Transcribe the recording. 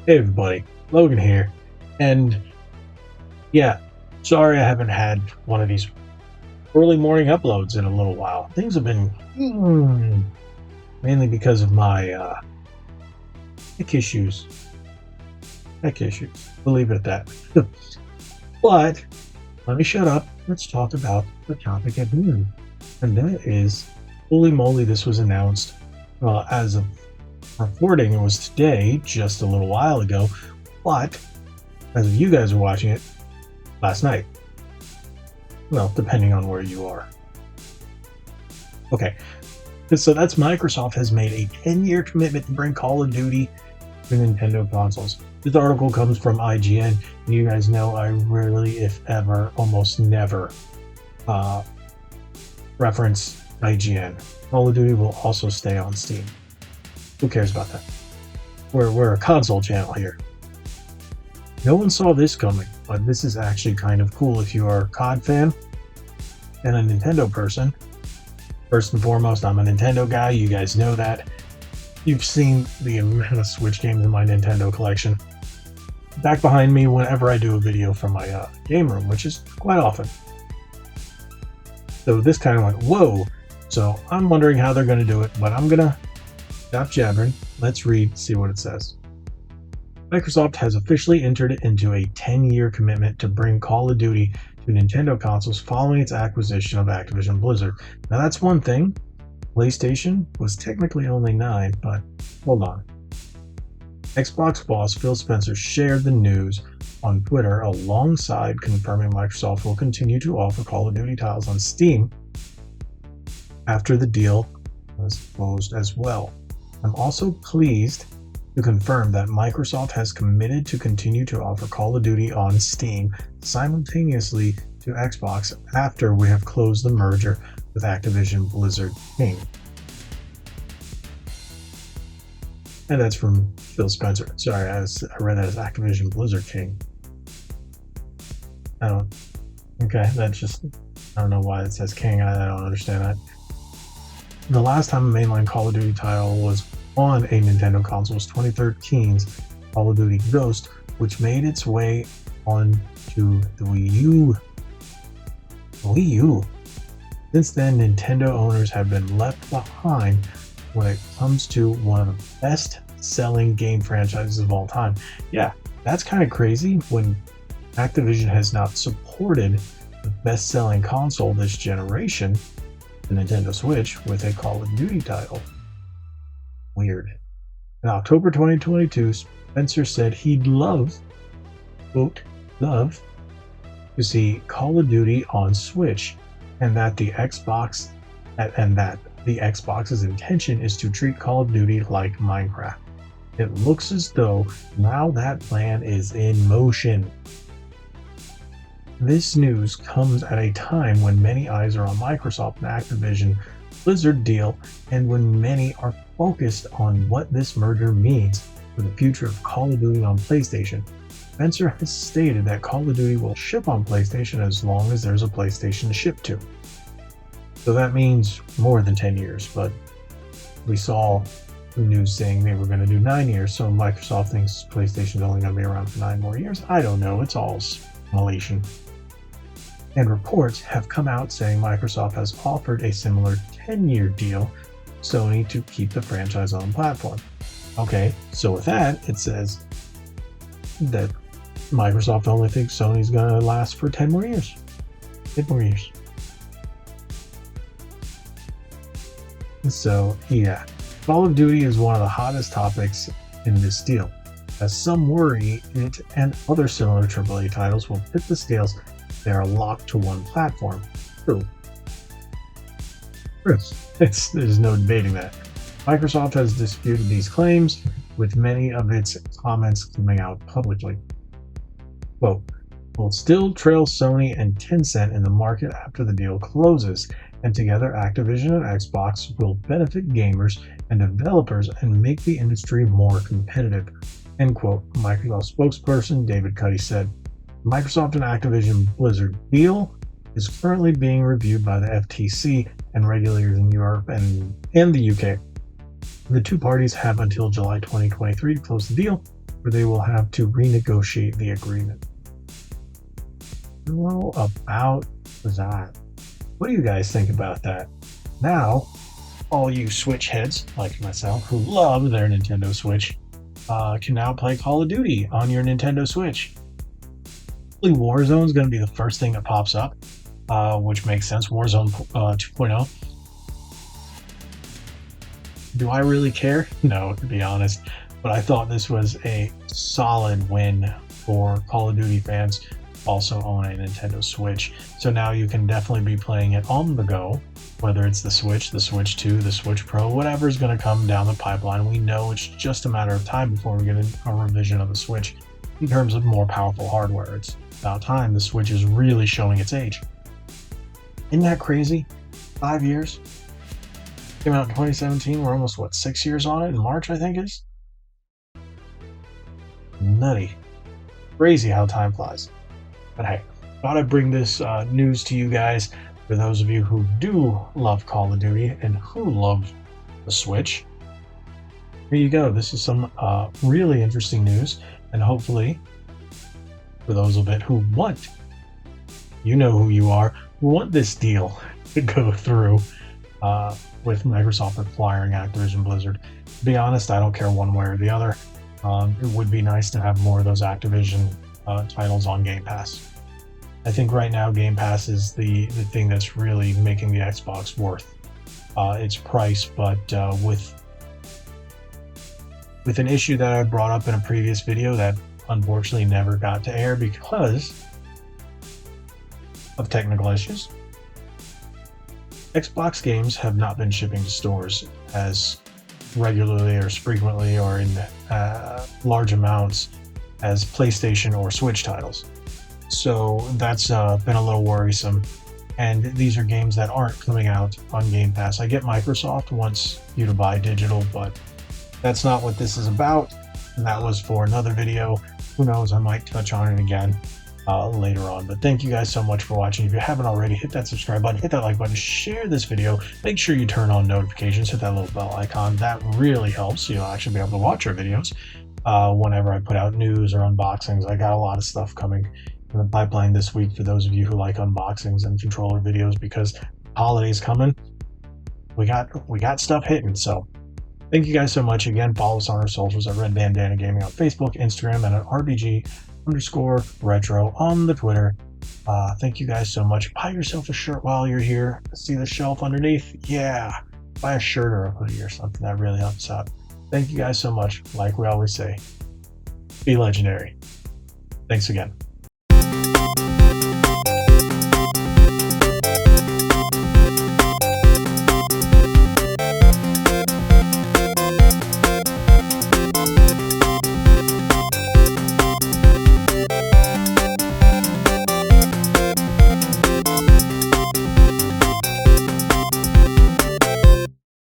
Hey everybody, Logan here, and yeah, sorry I haven't had one of these early morning uploads in a little while. Things have been mainly because of my tech issues. We'll leave it at that. But let me shut up. Let's talk about the topic at hand, and that is, holy moly, this was announced. Well, as of recording, it was today, just a little while ago, but as of you guys are watching it, last night. Well, depending on where you are. Okay, so that's Microsoft has made a 10-year commitment to bring Call of Duty to Nintendo consoles. This article comes from IGN, and you guys know I rarely, if ever, almost never reference IGN. Call of Duty will also stay on Steam. Who cares about that? We're a console channel here. No one saw this coming, but this is actually kind of cool if you are a COD fan and a Nintendo person. First and foremost, I'm a Nintendo guy. You guys know that. You've seen the amount of Switch games in my Nintendo collection. Back behind me whenever I do a video from my game room, which is quite often. So this kind of went, whoa. So I'm wondering how they're going to do it, but I'm going to stop jabbering. Let's read, see what it says. Microsoft has officially entered into a 10-year commitment to bring Call of Duty to Nintendo consoles following its acquisition of Activision Blizzard. Now that's one thing. PlayStation was technically only 9, but hold on. Xbox boss Phil Spencer shared the news on Twitter alongside confirming Microsoft will continue to offer Call of Duty titles on Steam after the deal was closed as well. I'm also pleased to confirm that Microsoft has committed to continue to offer Call of Duty on Steam simultaneously to Xbox after we have closed the merger with Activision Blizzard King. And that's from Phil Spencer. Sorry, I read that as Activision Blizzard King. I don't know why it says King. I don't understand that. The last time a mainline Call of Duty title was on a Nintendo console was 2013's Call of Duty Ghost, which made its way onto the Wii U. Since then, Nintendo owners have been left behind when it comes to one of the best-selling game franchises of all time. Yeah, that's kind of crazy when Activision has not supported the best-selling console this generation, the Nintendo Switch, with a Call of Duty title. Weird. In October 2022, Spencer said he'd quote, love to see Call of Duty on Switch, and that the Xbox's intention is to treat Call of Duty like Minecraft. It looks as though now that plan is in motion. This news comes at a time when many eyes are on Microsoft and Activision Blizzard deal, and when many are focused on what this merger means for the future of Call of Duty on PlayStation. Spencer has stated that Call of Duty will ship on PlayStation as long as there's a PlayStation to ship to. So that means more than 10 years, but we saw the news saying they were going to do 9 years, so Microsoft thinks PlayStation's only going to be around for 9 more years. I don't know, it's all simulation. And reports have come out saying Microsoft has offered a similar 10-year deal to Sony to keep the franchise on the platform. Okay, so with that, it says that Microsoft only thinks Sony's going to last for 10 more years. 10 more years. So, yeah, Call of Duty is one of the hottest topics in this deal, as some worry it and other similar AAA titles will tip the scales. They are locked to one platform. True. There's no debating that. Microsoft has disputed these claims, with many of its comments coming out publicly. Quote, will still trail Sony and Tencent in the market after the deal closes, and together Activision and Xbox will benefit gamers and developers and make the industry more competitive. End quote. Microsoft spokesperson David Cuddy said. Microsoft and Activision Blizzard deal is currently being reviewed by the FTC and regulators in Europe and the UK. The two parties have until July 2023 to close the deal. or they will have to renegotiate the agreement. How about that? What do you guys think about that? Now, all you Switch heads like myself who love their Nintendo Switch can now play Call of Duty on your Nintendo Switch. Warzone is going to be the first thing that pops up, which makes sense. Warzone 2.0. Do I really care? No, to be honest. But I thought this was a solid win for Call of Duty fans also own a Nintendo Switch. So now you can definitely be playing it on the go, whether it's the Switch 2, the Switch Pro, whatever is going to come down the pipeline. We know it's just a matter of time before we get a revision of the Switch in terms of more powerful hardware. It's about time the Switch is really showing its age. Isn't that crazy? 5 years? Came out in 2017. We're almost, 6 years on it in March, I think it is? Nutty. Crazy how time flies. But hey, thought I'd bring this news to you guys for those of you who do love Call of Duty and who love the Switch. Here you go. This is some really interesting news, and hopefully for those of it who want, you know who you are, who want this deal to go through with Microsoft acquiring Activision Blizzard. To be honest, I don't care one way or the other. It would be nice to have more of those Activision titles on Game Pass. I think right now Game Pass is the thing that's really making the Xbox worth its price, but with an issue that I brought up in a previous video that unfortunately never got to air because of technical issues. Xbox games have not been shipping to stores as regularly or as frequently or in large amounts as PlayStation or Switch titles. So that's been a little worrisome. And these are games that aren't coming out on Game Pass. I get Microsoft wants you to buy digital, but that's not what this is about. And that was for another video. Who knows, I might touch on it again later on. But thank you guys so much for watching. If you haven't already, hit that subscribe button, hit that like button, share this video. Make sure you turn on notifications, hit that little bell icon. That really helps. You'll actually be able to watch our videos whenever I put out news or unboxings. I got a lot of stuff coming in the pipeline this week for those of you who like unboxings and controller videos, because holidays coming. We got stuff hitting. So thank you guys so much. Again, follow us on our socials at Red Bandana Gaming on Facebook, Instagram, and at RBG_retro on the Twitter. Thank you guys so much. Buy yourself a shirt while you're here. See the shelf underneath? Yeah. Buy a shirt or a hoodie or something. That really helps out. Thank you guys so much. Like we always say, be legendary. Thanks again.